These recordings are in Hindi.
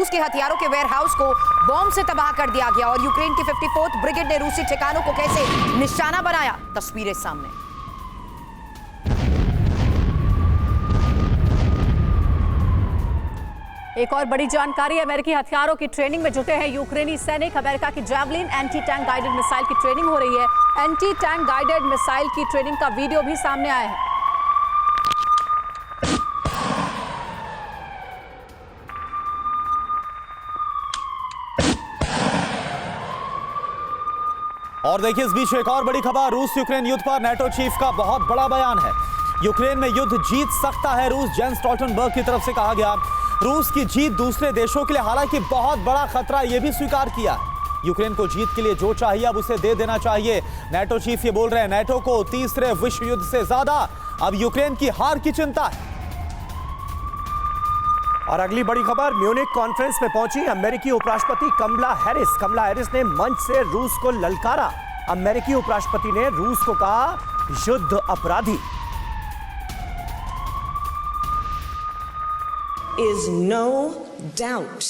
रूस के हथियारों के वेयरहाउस को बॉम्ब से तबाह कर दिया गया और यूक्रेन की 54th ब्रिगेड ने रूसी ठिकानों को कैसे निशाना बनाया, तस्वीरें सामने। एक और बड़ी जानकारी, अमेरिकी हथियारों की ट्रेनिंग में जुटे हैं यूक्रेनी सैनिक। अमेरिका की javelin anti tank guided missile की ट्रेनिंग हो रही है। एंटी टैंक गाइडेड मिसाइल की ट्रेनिंग का वीडियो भी सामने आया है। और देखिए इस बीच एक और बड़ी खबर, रूस यूक्रेन युद्ध पर नेटो चीफ का बहुत बड़ा बयान है। यूक्रेन में युद्ध जीत सकता है रूस, जेंस स्टोल्टनबर्ग की तरफ से कहा गया। रूस की जीत दूसरे देशों के लिए हालांकि बहुत बड़ा खतरा, यह भी स्वीकार किया। यूक्रेन को जीत के लिए जो चाहिए अब उसे दे देना चाहिए। नेटो चीफ ये बोल रहे हैं, नेटो को तीसरे विश्व युद्ध से ज्यादा अब यूक्रेन की हार की चिंता है। और अगली बड़ी खबर, म्यूनिख कॉन्फ्रेंस में पहुंची अमेरिकी उपराष्ट्रपति कमला हैरिस ने मंच से रूस को ललकारा। अमेरिकी उपराष्ट्रपति ने रूस को कहा युद्ध अपराधी। Is no doubt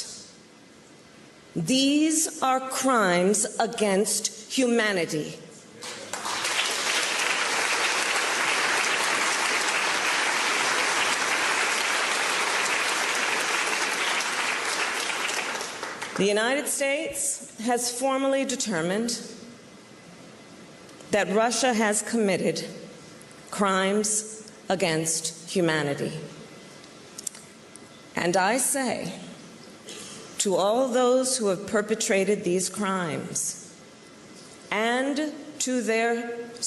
these are crimes against humanity. The United States has formally determined that Russia has committed crimes against humanity. And I say to all those who have perpetrated these crimes and to their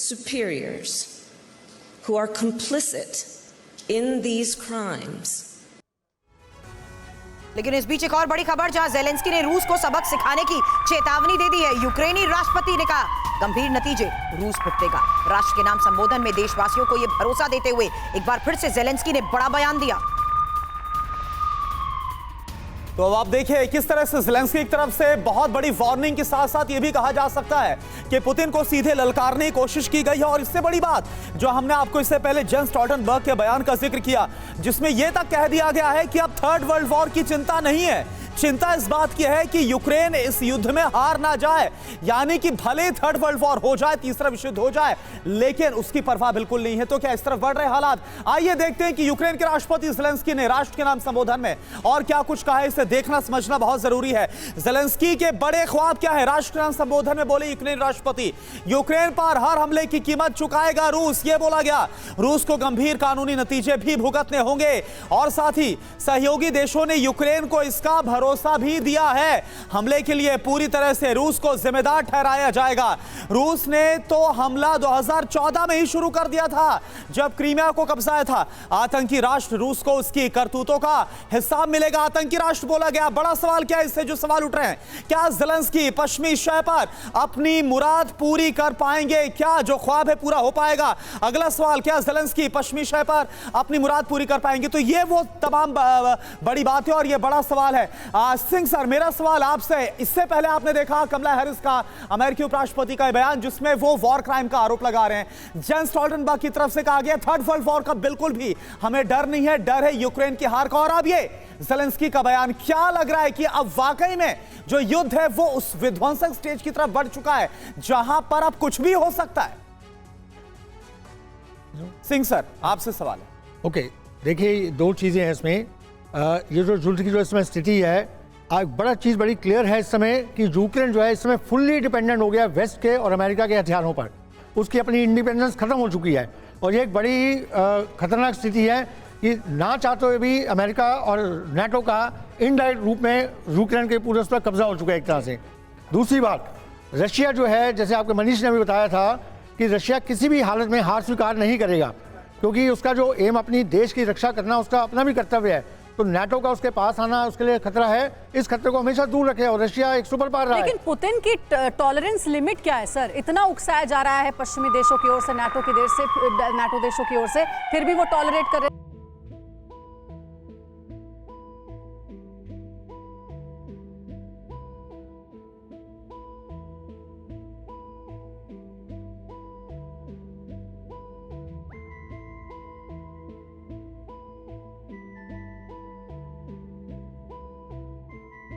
superiors who are complicit in these crimes. लेकिन इस बीच एक और बड़ी खबर, जहां ज़ेलेंस्की ने रूस को सबक सिखाने की चेतावनी दे दी है। यूक्रेनी राष्ट्रपति ने कहा गंभीर नतीजे रूस भुगतेगा। राष्ट्र के नाम संबोधन में देशवासियों को यह भरोसा देते हुए एक बार फिर से ज़ेलेंस्की ने बड़ा बयान दिया। तो अब आप देखिए किस तरह से ज़ेलेंस्की की तरफ से बहुत बड़ी वार्निंग के साथ साथ यह भी कहा जा सकता है कि पुतिन को सीधे ललकारने की कोशिश की गई है। और इससे बड़ी बात जो हमने आपको इससे पहले जेंस स्टोल्टनबर्ग के बयान का जिक्र किया, जिसमें यह तक कह दिया गया है कि अब थर्ड वर्ल्ड वॉर की चिंता नहीं है, चिंता इस बात की है कि यूक्रेन इस युद्ध में हार ना जाए। यानी कि भले थर्ड वर्ल्ड वॉर हो जाए, तीसरा विश्व युद्ध हो जाए, लेकिन उसकी परवाह बिल्कुल नहीं है। तो क्या इस तरफ बढ़ रहे हालात? आइए देखते हैं कि यूक्रेन के राष्ट्रपति ज़ेलेंस्की ने राष्ट्र के नाम संबोधन में और क्या कुछ कहा है। इसे देखना समझना बहुत जरूरी है। ज़ेलेंस्की के बड़े ख्वाब क्या है? राष्ट्र के नाम संबोधन में बोले यूक्रेन राष्ट्रपति, यूक्रेन पर हर हमले की कीमत चुकाएगा रूस, यह बोला गया। रूस को गंभीर कानूनी नतीजे भी भुगतने होंगे और साथ ही सहयोगी देशों ने यूक्रेन को इसका भरोसा भी दिया है, हमले के लिए पूरी तरह से रूस को जिम्मेदार ठहराया जाएगा। रूस ने तो हमला 2014 में ही शुरू कर दिया था, जब क्रीमिया को कब्जाया था। आतंकी राष्ट्र रूस को उसकी करतूतों का हिसाब मिलेगा। आतंकी राष्ट्र बोला गया। बड़ा सवाल क्या है? इससे जो सवाल उठ रहे हैं, क्या ज़ेलेंस्की पश्चिमी शय पर अपनी मुराद पूरी कर पाएंगे? क्या जो ख्वाब है पूरा हो पाएगा? अगला सवाल, क्या ज़ेलेंस्की पश्चिमी शय पर अपनी मुराद पूरी कर पाएंगे? तो ये वो तमाम बड़ी बातें और ये बड़ा सवाल है। सिंह सर, मेरा सवाल आपसे, इससे पहले आपने देखा कमला हैरिस का, अमेरिकी उपराष्ट्रपति का बयान, जिसमें वो वॉर क्राइम का आरोप लगा रहे हैं। जेंस स्टोल्टनबर्ग की तरफ से कहा गया थर्ड वर्ल्ड वॉर का बिल्कुल भी हमें डर नहीं है, डर है यूक्रेन की हार का। और अब ये ज़ेलेंस्की का बयान, क्या लग रहा है कि अब वाकई में जो युद्ध है वो उस विध्वंसक स्टेज की तरफ बढ़ चुका है जहां पर अब कुछ भी हो सकता है? सिंह सर, आपसे सवाल है। ओके, देखिए दो चीजें हैं इसमें। ये जो युद्ध की जो इसमें स्थिति है, बड़ा चीज़ बड़ी क्लियर है इस समय कि यूक्रेन जो है इस समय फुल्ली डिपेंडेंट हो गया वेस्ट के और अमेरिका के हथियारों पर। उसकी अपनी इंडिपेंडेंस खत्म हो चुकी है और ये एक बड़ी खतरनाक स्थिति है कि ना चाहते हुए भी अमेरिका और नेटो का इनडायरेक्ट रूप में यूक्रेन के पूरे उस पर कब्जा हो चुका है एक तरह से। दूसरी बात, रशिया जो है, जैसे आपके मनीष ने भी बताया था कि रशिया किसी भी हालत में हार स्वीकार नहीं करेगा, क्योंकि उसका जो एम अपनी देश की रक्षा करना उसका अपना भी कर्तव्य है। तो नेटो का उसके पास आना उसके लिए खतरा है। इस खतरे को हमेशा दूर रखे और रशिया एक सुपर पावर रहा है। लेकिन पुतिन की टॉलरेंस लिमिट क्या है सर? इतना उकसाया जा रहा है पश्चिमी देशों की ओर से, नाटो देशों की ओर से, फिर भी वो टॉलरेट कर रहे हैं।